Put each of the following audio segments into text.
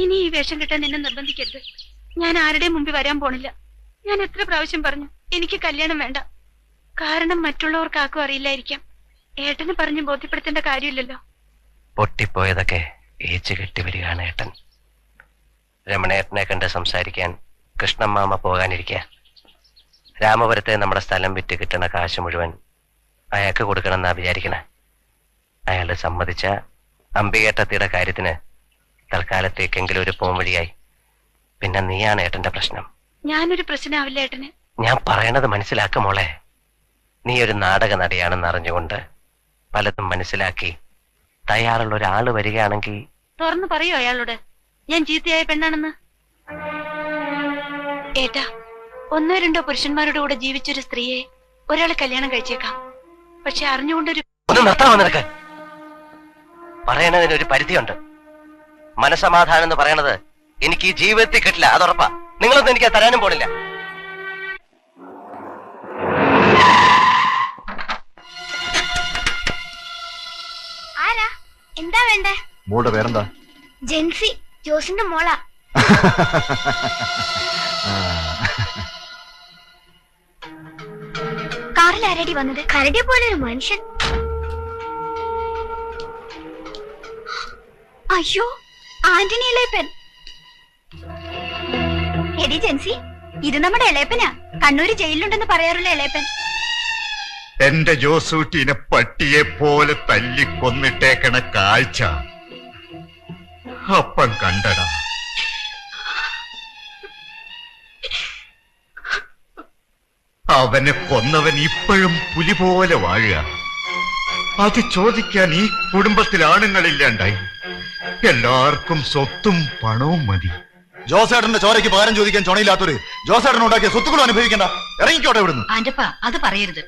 ഇനി ഈ വേഷം കെട്ടാൻ എന്നെ നിർബന്ധിക്കരുത്. ഞാൻ ആരുടെയും മുമ്പിൽ വരാൻ പോണില്ല. ഞാൻ എത്ര പ്രാവശ്യം പറഞ്ഞു എനിക്ക് കല്യാണം വേണ്ട. കാരണം മറ്റുള്ളവർക്ക് ആർക്കും അറിയില്ലായിരിക്കാം. ഏട്ടന് പറഞ്ഞ് ബോധ്യപ്പെടുത്തേണ്ട കാര്യമില്ലല്ലോ. പൊട്ടിപ്പോയതൊക്കെ ഏച്ചു കെട്ടി വരികയാണ് ഏട്ടൻ. രമണേട്ടനെ കണ്ട് സംസാരിക്കാൻ കൃഷ്ണമാമ പോകാനിരിക്കുക. രാമപുരത്തെ നമ്മുടെ സ്ഥലം വിറ്റ് കിട്ടുന്ന കാശ് മുഴുവൻ അയാൾക്ക് കൊടുക്കണമെന്നാ വിചാരിക്കണേ. അയാൾ സമ്മതിച്ച അംബികേട്ടത്തിയുടെ കാര്യത്തിന് തൽക്കാലത്തേക്കെങ്കിലും ഒരു പോംവഴിയായി. പിന്നെ നീയാണ് ഏട്ടന്റെ പ്രശ്നം. ഞാനൊരു പ്രശ്നമാവില്ല ഏട്ടന്. ഞാൻ പറയണത് മനസ്സിലാക്കുമോളെ. നീ ഒരു നാടക നടിയാണെന്ന് അറിഞ്ഞുകൊണ്ട് പലതും മനസ്സിലാക്കി തയ്യാറുള്ള ഒരാള് വരികയാണെങ്കിൽ തുറന്നു പറയൂ അയാളോട് ഞാൻ ചീത്തയായ പെണ്ണാണെന്ന്. ഏട്ടാ, ഒന്നോ രണ്ടോ പുരുഷന്മാരുടെ കൂടെ ജീവിച്ചൊരു സ്ത്രീയെ ഒരാളെ കല്യാണം കഴിച്ചേക്കാം. പക്ഷെ അറിഞ്ഞുകൊണ്ടൊരു ഒന്ന് നിർത്താമോ നിനക്ക്? പറയണതിനൊരു പരിധിയുണ്ട്. മനസമാധാനം എന്ന് പറയണത് എനിക്ക് ഈ ജീവിതത്തിൽ കിട്ടില്ല, അതുറപ്പാ. നിങ്ങളൊന്നും എനിക്ക് തരാനും പോണില്ല. ആരാ? എന്താ വേണ്ടേ? മോളുടെ പേരെന്താ? ജെൻസി, ജോസിന്റെ മോളാ. കാറിൽ ആരടി വന്നത്? കരടിയെ പോലെ ഒരു മനുഷ്യൻ. അയ്യോ, ആന്റണി ഇളയപ്പൻ. എടി ജെൻസി, ഇത് നമ്മുടെ ഇളയപ്പനാ. കണ്ണൂര് ജയിലിലുണ്ടെന്ന് പറയാറുള്ള ഇളയപ്പൻ. എന്റെ ജോസൂട്ടിനെ പട്ടിയെ പോലെ തല്ലിക്കൊന്നിട്ടേക്കണ കാഴ്ച അപ്പം കണ്ടടാ. അവനെ കൊന്നവൻ ഇപ്പോഴും പുലി പോലെ വാഴുക. അത് ചോദിക്കാൻ ഈ കുടുംബത്തിൽ ആണുങ്ങളില്ലാണ്ടായി. എല്ലാവർക്കും സ്വത്തും പണവും മതി. ജോസേട്ടന്റെ ചോരയ്ക്ക് പകരം ചോദിക്കാൻ ചുണയില്ലാത്തൊരു ജോസേട്ടൻ ഉണ്ടാക്കിയ സ്വത്തുക്കളും അനുഭവിക്കണ്ട. ഇറങ്ങിക്കോട്ടെ ഇവിടുന്ന്. ആന്റപ്പ, അത് പറയരുത്.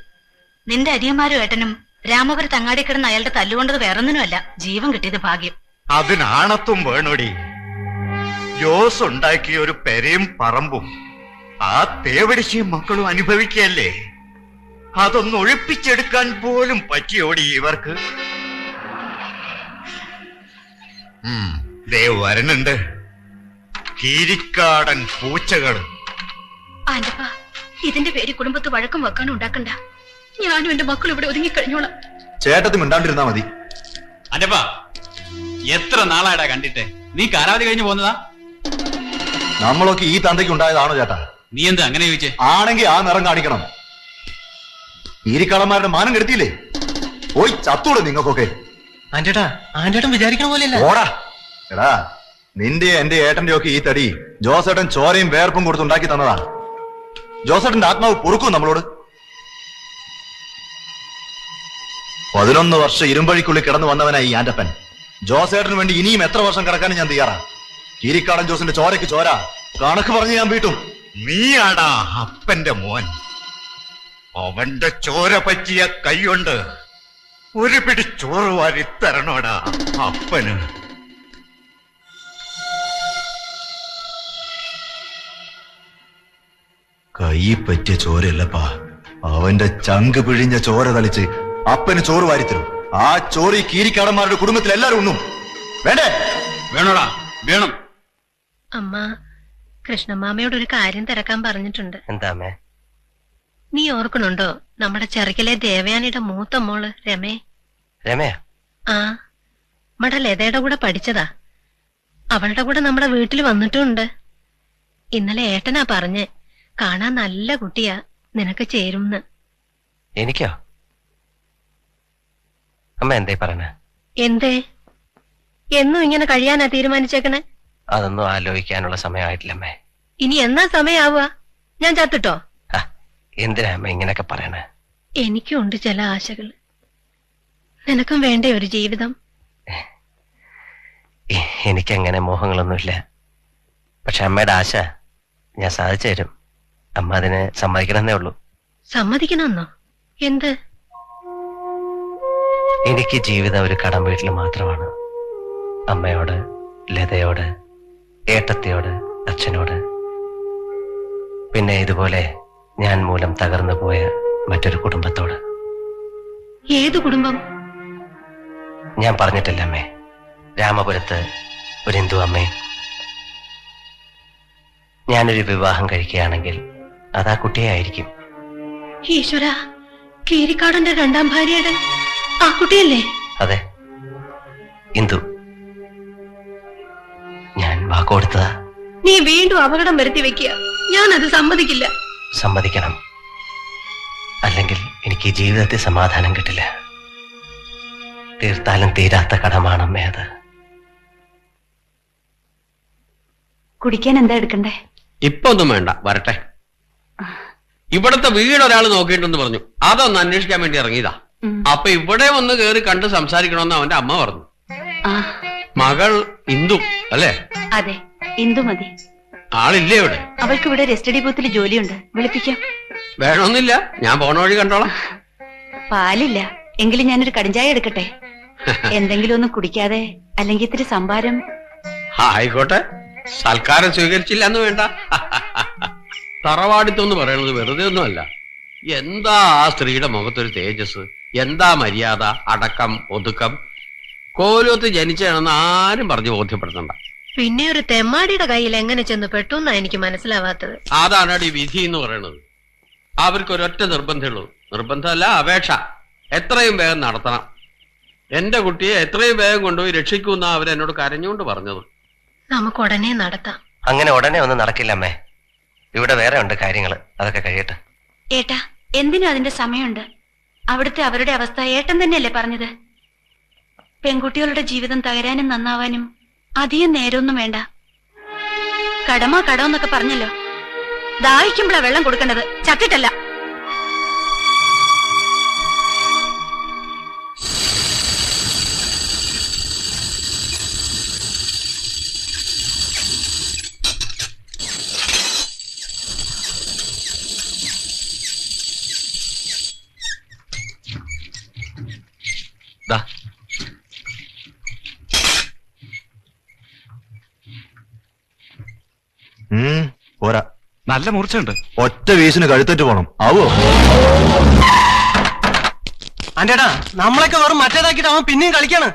നിന്റെ അരിയന്മാരും ഏട്ടനും രാമപുരത്ത് അങ്ങാടി കിടന്ന് അയാളുടെ തല്ലുകൊണ്ടത് വേറൊന്നിനുമല്ല. ജീവൻ കിട്ടിയത് ഭാഗ്യം. അതിനാണത്തും വേണോടി. ജോസ് ഉണ്ടാക്കിയ ഒരു പെരയും പറമ്പും ആ തേവടിശയും മക്കളും അനുഭവിക്കല്ലേ. അതൊന്ന് ഒഴിപ്പിച്ചെടുക്കാൻ പോലും പറ്റിയോടി ഇവർക്ക്. ദേ വരണുണ്ട് കീരിക്കാടൻ പൂച്ചകൾ. ആന്റപ്പ, ഇതിന്റെ പേര് കുടുംബത്ത് വഴക്കം വെക്കാനും ഉണ്ടാക്കണ്ട. ഞാനും എന്റെ മക്കളും ഇവിടെ ഒതുങ്ങിക്കഴിഞ്ഞോളാം. ചേട്ടത്തി മിണ്ടാണ്ടിരുന്നാ മതി. അല്ലപ്പാ, എത്ര നാളായിടാ കണ്ടിട്ട്? നീ കാലാവധി കഴിഞ്ഞു പോന്നതാ? നമ്മളൊക്കെ ഈ തന്തയ്ക്ക് ഉണ്ടായതാണോ ചേട്ടാ? നീ എന്താ അങ്ങനെ ചോദിച്ചേ? ആണെങ്കിൽ ആ നിറം കാണിക്കണം. ഈരിക്കാളന്മാരുടെ മാനം കെടുത്തിയില്ലേ? പോയി ചത്തൂടെ നിങ്ങൾക്കൊക്കെ. ആന്റേട്ടാ, ആന്റേട്ടൻ വിചാരിക്കണ പോലെയല്ല. ഓടാ എടാ, നിന്റെ എന്റെ ഏട്ടന്റെ ഒക്കെ ഈ തടി ജോസേട്ടൻ ചോരയും വേർപ്പും കൊടുത്തുണ്ടാക്കി തന്നതാ. ജോസേട്ടന്റെ ആത്മാവ് പൊറുക്കും നമ്മളോട്. 11 വർഷം ഇരുമ്പഴിക്കുള്ളിൽ കിടന്നു വന്നവനായി ഈ ആന്റപ്പൻ. ജോസേട്ടന് വേണ്ടി ഇനിയും എത്ര വർഷം കിടക്കാനും ഞാൻ തയ്യാറാ. കീരിക്കാടൻ ജോസിന്റെ ചോരയ്ക്ക് ചോര കണക്ക് പറഞ്ഞ് ഞാൻ വീട്ടും. നീയാടാ അപ്പന്റെ മോൻ. അവന്റെ ചോര പറ്റിയ കൈകൊണ്ട് ഒരു പിടി ചോറ് വാരി തരണോടാ അപ്പന്. കൈ പറ്റിയ ചോരയല്ലപ്പാ, അവന്റെ ചങ്ക് പിഴിഞ്ഞ ചോര തളിച്ച് അപ്പന് ചോറ് വാരിത്തരും. ആ ചോറ് ഈ കീരിക്കാടന്മാരുടെ കുടുംബത്തിൽ എല്ലാരും ഉണ്ണും. വേണ്ടേ? വേണോടാ, വേണം. അമ്മ കൃഷ്ണമാമയോടൊരു കാര്യം തിരക്കാൻ പറഞ്ഞിട്ടുണ്ട്. എന്താമേ? നീ ഓർക്കണുണ്ടോ നമ്മുടെ ചെറുക്കിലെ ദേവയാനിയുടെ മൂത്ത മോള് രമേ? രമയ? ആ, നമ്മുടെ ലതയുടെ കൂടെ പഠിച്ചതാ. അവളുടെ കൂടെ നമ്മുടെ വീട്ടിൽ വന്നിട്ടുമുണ്ട്. ഇന്നലെ ഏട്ടനാ പറഞ്ഞേ, കാണാൻ നല്ല കുട്ടിയാ, നിനക്ക് ചേരുംന്ന്. എനിക്കോ? അമ്മ എന്തേ പറഞ്ഞ? എന്തേ? എന്നും ഇങ്ങനെ കഴിയാനാ തീരുമാനിച്ചേക്കണേ? അതൊന്നും ആലോചിക്കാനുള്ള സമയമായിട്ടില്ലമ്മേ. ഇനി എന്നാ സമയാവുക? ഞാൻ ചത്തിട്ടോ? എന്തിനാ അമ്മ ഇങ്ങനെയൊക്കെ പറയണേ? എനിക്കും ഉണ്ട് ചില ആശകൾ. നിനക്കും വേണ്ടേ ഒരു ജീവിതം? എനിക്കങ്ങനെ മോഹങ്ങളൊന്നുമില്ല. പക്ഷെ അമ്മയുടെ ആശ ഞാൻ സാധിച്ചു തരും. അമ്മ അതിന് സമ്മതിക്കണമെന്നേ ഉള്ളൂ. സമ്മതിക്കണമെന്നോ? എന്ത്? എനിക്ക് ജീവിതം ഒരു കടം വീട്ടിൽ മാത്രമാണ്. അമ്മയോട്, ലതയോട്, ഏട്ടത്തിയോട്, അച്ഛനോട്, പിന്നെ ഇതുപോലെ ഞാൻ മൂലം തകർന്നു പോയ മറ്റൊരു കുടുംബത്തോട്. ഏതു കുടുംബം? ഞാൻ പറഞ്ഞിട്ടില്ല അമ്മേ, രാമപുരത്ത് ഒരു ഹിന്ദു അമ്മയും ഞാനൊരു വിവാഹം കഴിക്കുകയാണെങ്കിൽ അതാ കുട്ടിയെ ആയിരിക്കും. ഈശ്വര, കീരിക്കാടന്റെ രണ്ടാം ഭാര്യയുടെ ആ കുട്ടിയല്ലേ? അതെ, ഇന്ദു. ഞാൻ വാക്കുകൊടുത്തതാ. നീ വീണ്ടും അപകടം വരുത്തി വെക്കുക. ഞാനത് സമ്മതിക്കില്ല. സമ്മതിക്കണം, അല്ലെങ്കിൽ എനിക്ക് ഈ ജീവിതത്തിൽ സമാധാനം കിട്ടില്ല. തീർത്താലും തീരാത്ത കടമാണമ്മേ അത്. കുടിക്കാൻ എന്താ എടുക്കണ്ടേ? ഇപ്പൊ ഒന്നും വേണ്ട, വരട്ടെ. ഇവിടത്തെ വീട് ഒരാൾ നോക്കിയിട്ടെന്ന് പറഞ്ഞു, അതൊന്ന് അന്വേഷിക്കാൻ വേണ്ടി ഇറങ്ങിയതാ. അപ്പൊ ഇവിടെ വന്ന് കയറി കണ്ട് സംസാരിക്കണമെന്ന് അവന്റെ അമ്മ പറഞ്ഞു. മകൾ ഇന്ദു അല്ലേ? അതെ, ഇന്ദു മതി. ആളില്ലേ ഇവിടെ? അവൾക്ക് ഇവിടെ രജിസ്റ്റഡി ബൂത്തിൽ ജോലിയുണ്ട്, വിളിപ്പിക്കാം. വേണമെന്നില്ല, ഞാൻ പോണ വഴി കണ്ടോളാം. പാലില്ല, എങ്കിലും ഞാനൊരു കടിഞ്ചായ എടുക്കട്ടെ? എന്തെങ്കിലും ഒന്നും കുടിക്കാതെ, അല്ലെങ്കിൽ ഇത്തിരി സംഭാരം. ആയിക്കോട്ടെ, സൽക്കാരം സ്വീകരിച്ചില്ല എന്ന് വേണ്ട. തറവാടിത്തൊന്ന് പറയണത് വെറുതെ ഒന്നുമല്ല. എന്താ ആ സ്ത്രീയുടെ മുഖത്തൊരു തേജസ്, എന്താ മര്യാദ, അടക്കം, ഒതുക്കം. കോലത്ത് ജനിച്ചാണെന്ന് ആരും പറഞ്ഞു ബോധ്യപ്പെടുത്തണ്ട. പിന്നെ ഒരു തെമ്മാടിയുടെ കയ്യിൽ എങ്ങനെ ചെന്ന് പെട്ടുന്നാ എനിക്ക് മനസ്സിലാവാത്തത്. അതാണ് ഈ വിധി എന്ന് പറയുന്നത്. അവർക്ക് ഒരൊറ്റ നിർബന്ധമുള്ളൂ. നിർബന്ധമല്ല, അപേക്ഷ. എത്രയും വേഗം നടത്തണം. എന്റെ കുട്ടിയെ എത്രയും വേഗം കൊണ്ടുപോയി രക്ഷിക്കൂന്നാ അവരെന്നോട് കരഞ്ഞുകൊണ്ട് പറഞ്ഞത്. നമുക്ക് ഉടനെ നടത്താം. അങ്ങനെ ഉടനെ ഒന്നും നടക്കില്ലമ്മേ. ഇവിടെ വേറെ ഉണ്ട് കാര്യങ്ങൾ, അതൊക്കെ കഴിയട്ടെ. ഏട്ടാ, എന്തിനും അതിന്റെ സമയമുണ്ട്. അവിടുത്തെ അവരുടെ അവസ്ഥ ഏട്ടൻ തന്നെയല്ലേ പറഞ്ഞത്? പെൺകുട്ടികളുടെ ജീവിതം തകരാനും നന്നാവാനും അധികം നേരമൊന്നും വേണ്ട. കടമെന്നൊക്കെ പറഞ്ഞല്ലോ. ദാഹിക്കുമ്പോഴാ വെള്ളം കൊടുക്കേണ്ടത്, ചത്തിട്ടല്ല. പോരാ, നല്ല മൂർച്ചയുണ്ട്. ഒറ്റ വീശിന് കഴുത്തേറ്റ് പോണം. ആവോ? അന്റേടാ, നമ്മളൊക്കെ വെറും മറ്റേതാക്കിട്ട് അവൻ പിന്നെയും കളിക്കാണ്.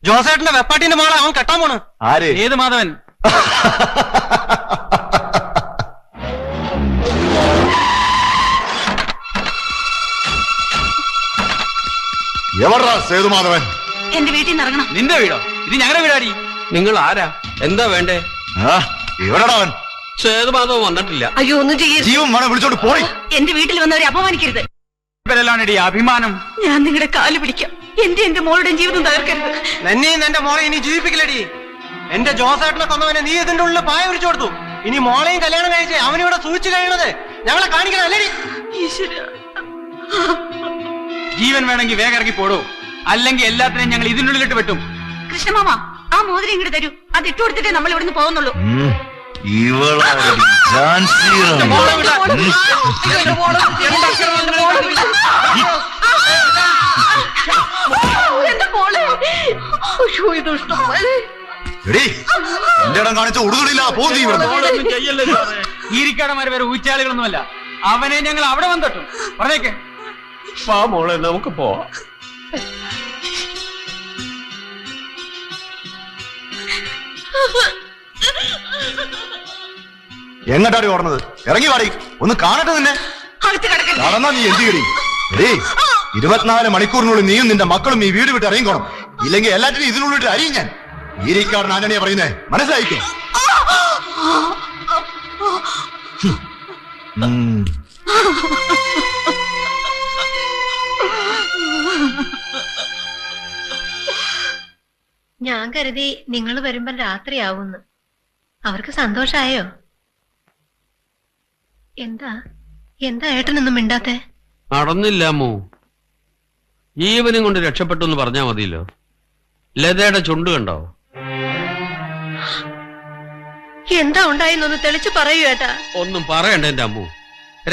ജോസേട്ടന്റെ വെപ്പാട്ടിന്റെ മോളെ അവൻ കെട്ടാൻ പോണ്. ആര്? ഏത് മാധവൻ? എവിടാ സേതുമാധവൻ? എന്റെ വീട്ടിൽ നിന്ന് ഇറങ്ങണം. നിന്റെ വീടോ? ഇത് ഞങ്ങളുടെ വീടാടി. നിങ്ങൾ ആരാ? എന്താ വേണ്ടേ? എവിടെടാ അവൻ? സേതുമാധവൻ വന്നിട്ടില്ല. അയ്യോ, ഒന്നും ചെയ്യരുത്. ജീവൻ വേണം, വിളിച്ചോണ്ട് പോയി. എന്റെ വീട്ടിൽ വന്നവരെ അപമാനിക്കരുത്. ഇവരെല്ലാണടി അഭിമാനം. ഞാൻ നിങ്ങളുടെ കാല് പിടിക്കാം. എന്റെ മോളുടെ ജീവിതം തകർക്കരുത്. നിന്നെയും എന്റെ മോളെ ഇനി ജീവിപ്പിക്കില്ലടി. എന്റെ ജോസേട്ടനെ കൊന്നവനെ നീ ഇതിന്റെ ഉള്ളിൽ പായ വിരിച്ചു കൊടുത്തു. ഇനി മോളെയും കല്യാണം കഴിച്ച് അവനിവിടെ സൂക്ഷിച്ചു കഴിയണത് ഞങ്ങളെ കാണിക്കണം അല്ലേടി? ജീവൻ വേണമെങ്കിൽ വേഗം ഇറങ്ങി പോടൂ, അല്ലെങ്കിൽ എല്ലാത്തിനെയും ഞങ്ങൾ ഇതിനുള്ളിലിട്ട് വെട്ടും. കൃഷ്ണമാമ, ആ മോതിരം ഇങ്ങോട്ട് തരൂ. അത് ഇട്ടു കൊടുത്തിട്ടേ നമ്മൾ ഇവിടുന്ന് പോകുന്നുള്ളൂ. എന്റെ ഇടം കാണിച്ച ഉടുതുടില്ല, പോകുന്നു ഇവിടെ. ഈരിക്കാടന്മാര് വേറെ ഊച്ചാളികളൊന്നുമല്ല. അവനെ ഞങ്ങൾ അവിടെ വന്നിട്ടും പറഞ്ഞേക്കെ. മോളെ, നമുക്ക് പോവാം. എങ്ങട്ടാടി ഓടണത്? ഇറങ്ങി വാടി, ഒന്ന് കാണട്ടെ നിന്നെ. നടന്നാ നീ എന്ത് ചെയ്യടി? 24 മണിക്കൂറിനുള്ളിൽ നീയും നിന്റെ മക്കളും ഈ വീട് വിട്ട് ഇറങ്ങിക്കോണം. ഇല്ലെങ്കിൽ എല്ലാറ്റിനും ഇതിനുള്ളിട്ട് അറിയും ഞാൻ. ഈരിക്കാരൻ ആന്റണിയാ പറയുന്നേ, മനസ്സിലായിക്കോ? ഞാൻ കരുതി നിങ്ങൾ വരുമ്പോ രാത്രിയാവുന്ന്. അവർക്ക് സന്തോഷായോ? എന്താ ഏട്ടനൊന്നും മിണ്ടാത്തെ? നടന്നില്ല അമ്മു. ജീവനും കൊണ്ട് രക്ഷപ്പെട്ടു എന്ന് പറഞ്ഞാ മതിയല്ലോ. ലതയുടെ ചുണ്ട് കണ്ടോ? എന്താ ഉണ്ടായെന്നൊന്ന് തെളിച്ചു പറയൂ ഏട്ടാ. ഒന്നും പറയണ്ട എന്റെ അമ്മു.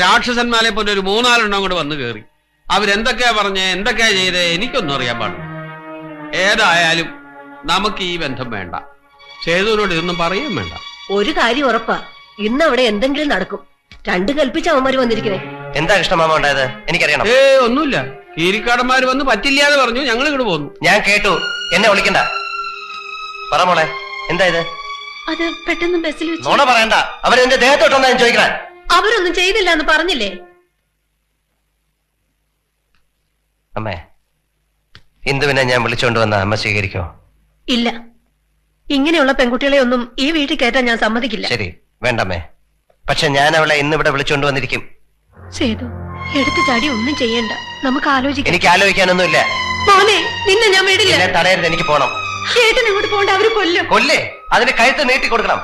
രാക്ഷസന്മാരെ പോലെ ഒരു 3-4 കൂടെ വന്നു കയറി. അവരെന്തൊക്കെയാ പറഞ്ഞേ, എന്തൊക്കെയാ ചെയ്തേ, എനിക്കൊന്നും അറിയാൻ പാടില്ല. ഏതായാലും നമുക്ക് ഈ ബന്ധം വേണ്ട. സേതുവിനോട് ഇതൊന്നും പറയാൻ വേണ്ട. ഒരു കാര്യം ഉറപ്പാ, ഇന്ന് അവിടെ എന്തെങ്കിലും നടക്കും. 2 കൽപ്പിച്ച അവന്മാര് വന്നിരിക്കണേ. എന്താ കൃഷ്ണമാമ ഉണ്ടായത്? എനിക്കറിയണം. ഒന്നുമില്ല. കീരിക്കാടന്മാര് വന്ന് പറ്റില്ലാന്ന് പറഞ്ഞു, ഞങ്ങൾ ഇങ്ങോട്ട് പോന്നു. ഞാൻ കേട്ടു, എന്നെ വിളിക്കണ്ട. പറ മോളെ, എന്താ ഇത്? അത് പെട്ടെന്ന് ബസ്സിൽ വെച്ച് നോണ പറയണ്ട. അവരെന്റെ ദേഹത്തോട്ടൊന്നാ ഞാൻ ചോദിക്കാൻ. അവരൊന്നും ചെയ്തില്ല എന്ന് പറഞ്ഞില്ലേ? അമ്മേ, ഇന്ദുവിനെ ഞാൻ വിളിച്ചോണ്ട് വന്ന അമ്മ സ്വീകരിക്കോ? ഇല്ല, ഇങ്ങനെയുള്ള പെൺകുട്ടികളെ ഒന്നും ഈ വീട്ടിൽ കയറ്റാൻ ഞാൻ സമ്മതിക്കില്ല. ശരി, വേണ്ടമ്മേ. പക്ഷെ ഞാൻ അവളെ ഇന്നിവിടെ വിളിച്ചോണ്ട് വന്നിരിക്കും. സേതു, എടുത്തു ചാടി ഒന്നും ചെയ്യണ്ട, നമുക്ക് ആലോചിക്കാം. എനിക്ക് ആലോചിക്കാനൊന്നുമില്ല. മോനെ, നിന്നെ ഞാൻ വിടില്ല. എന്നെ തടയരുത്, എനിക്ക് പോണം. ഏട്ടൻ ഇങ്ങോട്ട് പോകണ്ട, അവര് കൊല്ലും. കൊല്ലേ? അതിന് കഴുത്ത് നീട്ടി കൊടുക്കണം.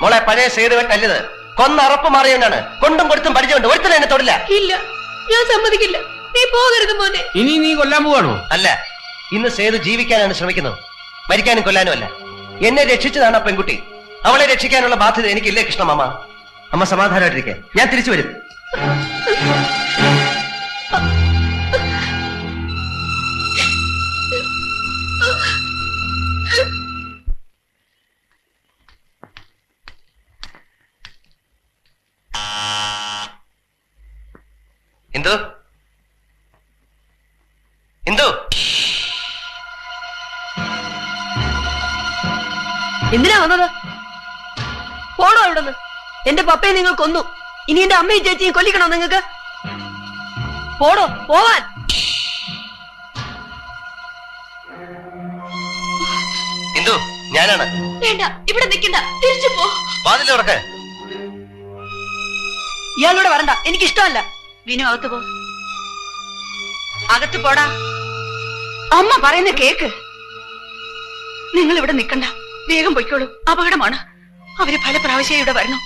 മോളെ, പഴയ സേതുവെട്ടല്ലത്. കൊന്നറപ്പ് മാറിയവനാണ്. കൊണ്ടും കൊടുത്തും പരിചയമുണ്ട്. ഒരുത്തരും എന്നെ തൊടില്ല. ഇല്ല, ഞാൻ സമ്മതിക്കില്ല. നീ പോകരുത് മോനെ. ഇനി നീ കൊല്ലാൻ പോവാണോ? അല്ല, ഇന്ന് സേതു ജീവിക്കാനാണ് ശ്രമിക്കുന്നത്, മരിക്കാനും കൊല്ലാനും അല്ല. എന്നെ രക്ഷിച്ചതാണ് ആ പെൺകുട്ടി. അവളെ രക്ഷിക്കാനുള്ള ബാധ്യത എനിക്കില്ലേ കൃഷ്ണമാമ? അമ്മ സമാധാനമായിട്ടിരിക്കെ, ഞാൻ തിരിച്ചു വരും. ഇന്ദു, ഇന്ദു, എന്തിനാ വന്നത്? പോണോ ഇവിടുന്ന്? എന്റെ പപ്പയെ നിങ്ങൾ കൊന്നു, ഇനി എന്റെ അമ്മയും ചേച്ചിയും കൊല്ലിക്കണോ നിങ്ങൾക്ക്? പോടോ, പോവാൻ. ഇന്ദു, ഞാനാണ്. വേണ്ട, ഇവിടെ നിൽക്കണ്ട, തിരിച്ചു പോ. വാതിൽ തുറക്ക്. ഇയാളോട് വരണ്ട, എനിക്കിഷ്ടമല്ല. വിനു, അകത്ത് പോ. അകത്ത് പോടാ. അമ്മ പറയുന്ന കേക്ക്. നിങ്ങൾ ഇവിടെ നിൽക്കണ്ട, വേഗം പൊയ്ക്കോളൂ. അപകടമാണ്. അവര് പല പ്രാവശ്യം ഇവിടെ വരണം.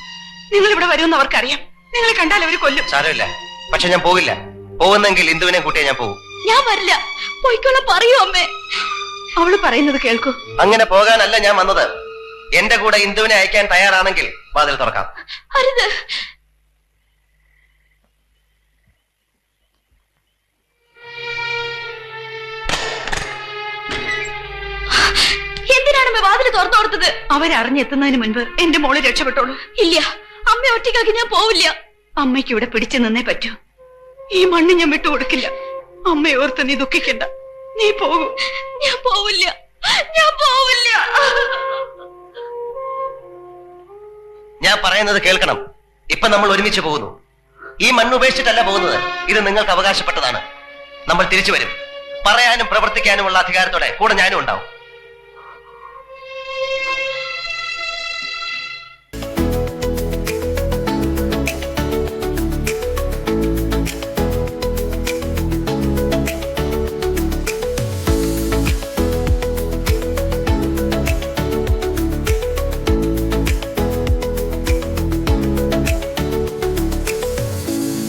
നിങ്ങൾ ഇവിടെ വരുമെന്ന് അവർക്കറിയാം. നിങ്ങളെ കണ്ടാൽ അവര് കൊല്ലും. സാരമില്ല, പക്ഷെ ഞാൻ പോകില്ല. പോകുന്നെങ്കിൽ ഇന്ദുവിനെ കൂട്ടിയേ ഞാൻ പോകും. ഞാൻ വരില്ല. പൊയ്ക്കോളാം, പറയൂ അമ്മേ. അവള് പറയുന്നത് കേൾക്കൂ. അങ്ങനെ പോകാനല്ല ഞാൻ വന്നത്. എന്റെ കൂടെ ഇന്ദുവിനെ അയക്കാൻ തയ്യാറാണെങ്കിൽ വാതിൽ തുറക്കാം. അരുത്. എന്തിനാണ് വാതിൽ തുറന്നു കൊടുത്തത്? അവരറിഞ്ഞെത്തുന്നതിന് മുൻപ് എന്റെ മോള് രക്ഷപ്പെട്ടോളൂ. ഇല്ല, അമ്മ ഒറ്റയ്ക്കാക്കി ഞാൻ പോവില്ല. അമ്മയ്ക്ക് ഇവിടെ പിടിച്ചു നിന്നേ പറ്റൂ. ഈ മണ്ണ് ഞാൻ വിട്ടുകൊടുക്കില്ല. അമ്മയെ ഓർത്ത് നീ ദുഃഖിക്കണ്ട. നീ പോകൂ. ഞാൻ പോവില്ല, ഞാൻ പോവില്ല. ഞാൻ പറയുന്നത് കേൾക്കണം. ഇപ്പൊ നമ്മൾ ഒരുമിച്ച് പോകുന്നു. ഈ മണ്ണ് ഉപേക്ഷിച്ചിട്ടല്ല പോകുന്നത്. ഇത് നിങ്ങൾക്ക് അവകാശപ്പെട്ടതാണ്. നമ്മൾ തിരിച്ചു വരും. പറയാനും പ്രവർത്തിക്കാനുമുള്ള അധികാരത്തോടെ കൂടെ ഞാനും ഉണ്ടാവും.